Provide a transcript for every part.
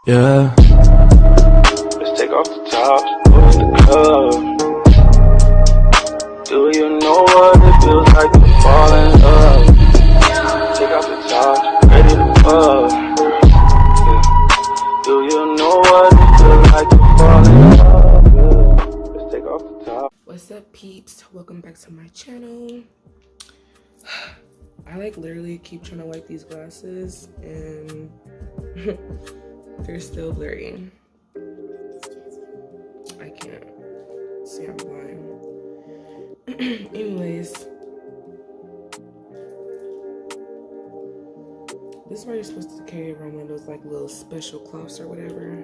Yeah. Let's take off the top, go to the club. Do you know what it feels like to fall in love? Take off the top, ready to fuck. Yeah. Do you know what it feels like to fall in love? Yeah. Let's take off the top. What's up, peeps? Welcome back to my channel. I literally keep trying to wipe these glasses and they're still blurry. I can't see, I'm blind. Anyways, this is why you're supposed to carry around one of those little special cloths or whatever.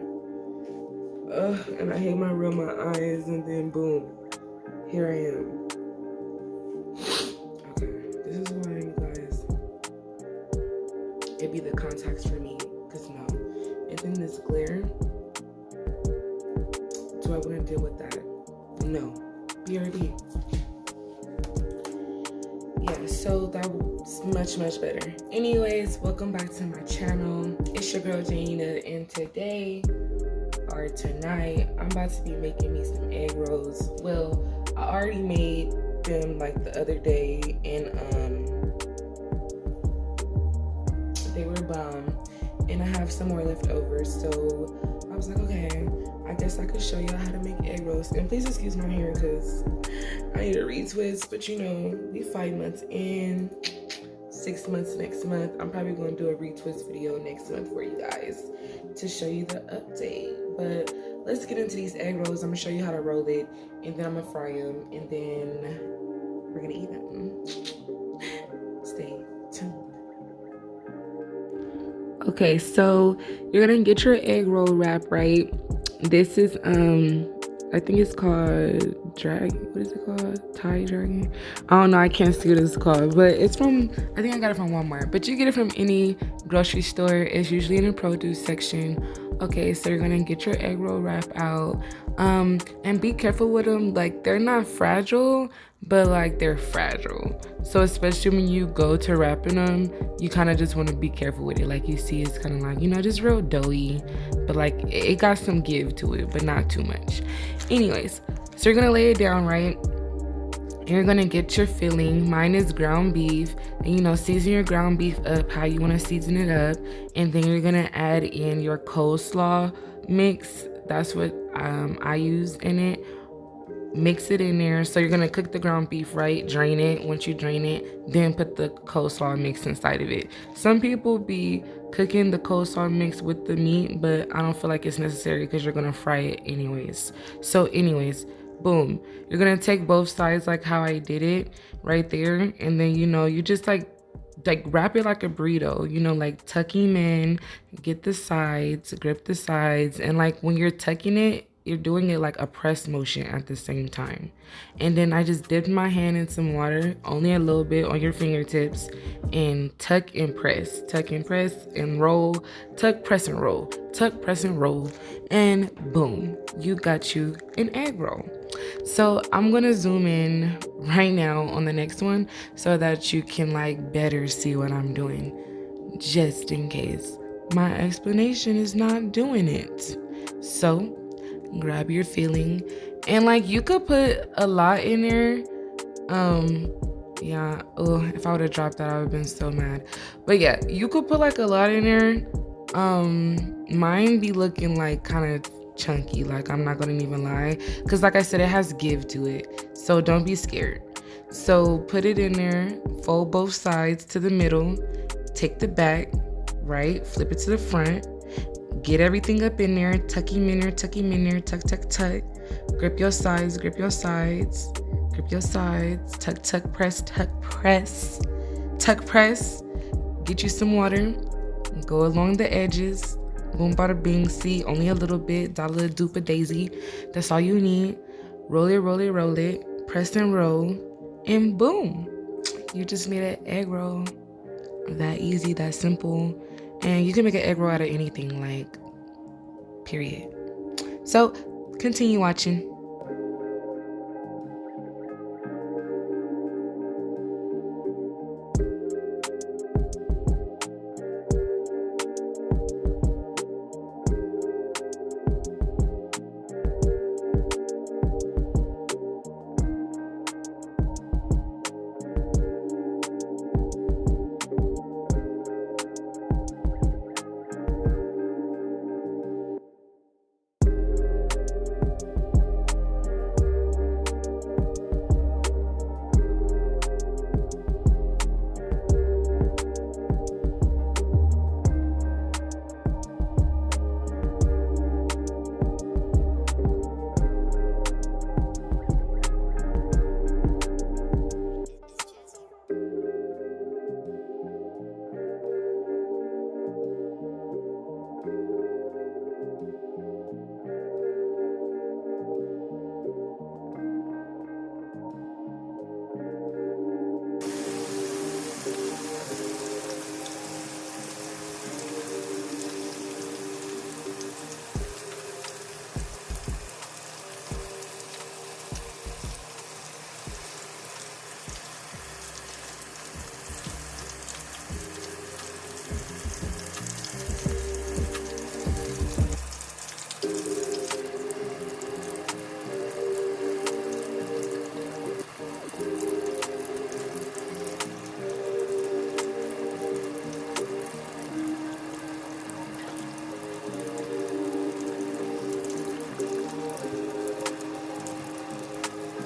And I hate my real my eyes, and then boom, here I am. Okay, this is why you guys, it be the contacts for me, cause no. And then this glare, do I want to deal with that? No. BRB. Yeah, so that was much better. Anyways, welcome back to my channel. It's your girl JaeNIna, and today or tonight I'm about to be making me some egg rolls. Well, I already made them the other day, and they were bomb, and I have some more left over, so I was like, okay, I guess I could show y'all how to make egg rolls. And please excuse my hair because I need a retwist, but you know, we 5 months in, 6 months next month. I'm probably going to do a retwist video next month for you guys to show you the update. But let's get into these egg rolls. I'm gonna show you how to roll it, and then I'm gonna fry them, and then we're gonna eat them. Stay tuned. Okay, so you're gonna get your egg roll wrap, right? This is I think it's called what is it called? Thai dragon? I don't know, I can't see what it's called, but it's from, I think I got it from Walmart, but you get it from any grocery store. It's usually in the produce section. Okay, so you're gonna get your egg roll wrap out, and be careful with them. They're not fragile, but they're fragile. So especially when you go to wrapping them, you kind of just want to be careful with it. You see, it's kind of just real doughy, but it got some give to it, but not too much. Anyways, so you're gonna lay it down, right? You're gonna get your filling. Mine is ground beef, and season your ground beef up how you want to season it up, and then you're gonna add in your coleslaw mix. That's what I use in it. Mix it in there. So you're gonna cook the ground beef, right? Drain it. Once you drain it, then put the coleslaw mix inside of it. Some people be cooking the coleslaw mix with the meat, but I don't feel like it's necessary because you're gonna fry it anyways. So anyways, boom, you're gonna take both sides how I did it right there, and then you just wrap it like a burrito, tuck him in, get the sides, grip the sides, and when you're tucking it, you're doing it like a press motion at the same time. And then I just dipped my hand in some water, only a little bit on your fingertips, and tuck and press and roll, tuck, press and roll, tuck, press and roll, and boom, you got you an egg roll. So I'm gonna zoom in right now on the next one so that you can better see what I'm doing, just in case my explanation is not doing it. So grab your filling, and you could put a lot in there. Yeah, if I would have dropped that, I would have been so mad. But yeah, you could put a lot in there. Mine be looking kind of chunky, I'm not gonna even lie, because I said, it has give to it, so don't be scared. So put it in there, fold both sides to the middle, take the back, right, flip it to the front, get everything up in there, tuck him in there, tuck, grip your sides, grip your sides, tuck, press, get you some water, go along the edges, boom, bada bing. See, only a little bit, dollar duper daisy. That's all you need. Roll it, press and roll, and boom, you just made an egg roll. That easy, that simple. And you can make an egg roll out of anything, period. So continue watching.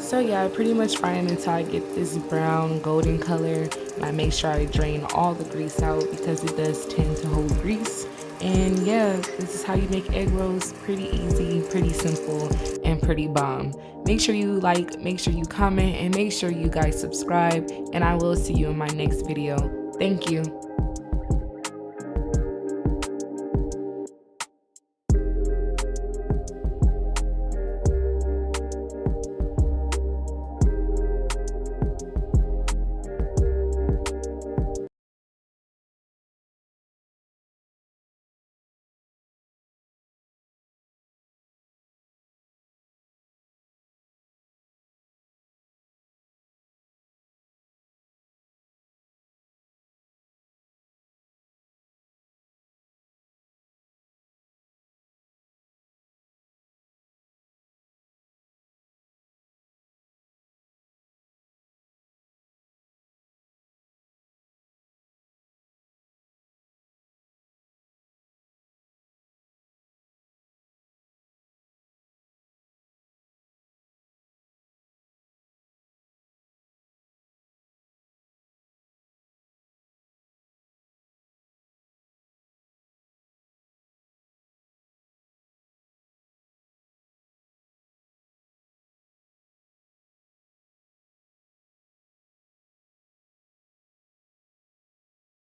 So yeah, I pretty much fry them until I get this brown golden color. And I make sure I drain all the grease out because it does tend to hold grease. And yeah, this is how you make egg rolls. Pretty easy, pretty simple, and pretty bomb. Make sure you like, make sure you comment, and make sure you guys subscribe. And I will see you in my next video. Thank you.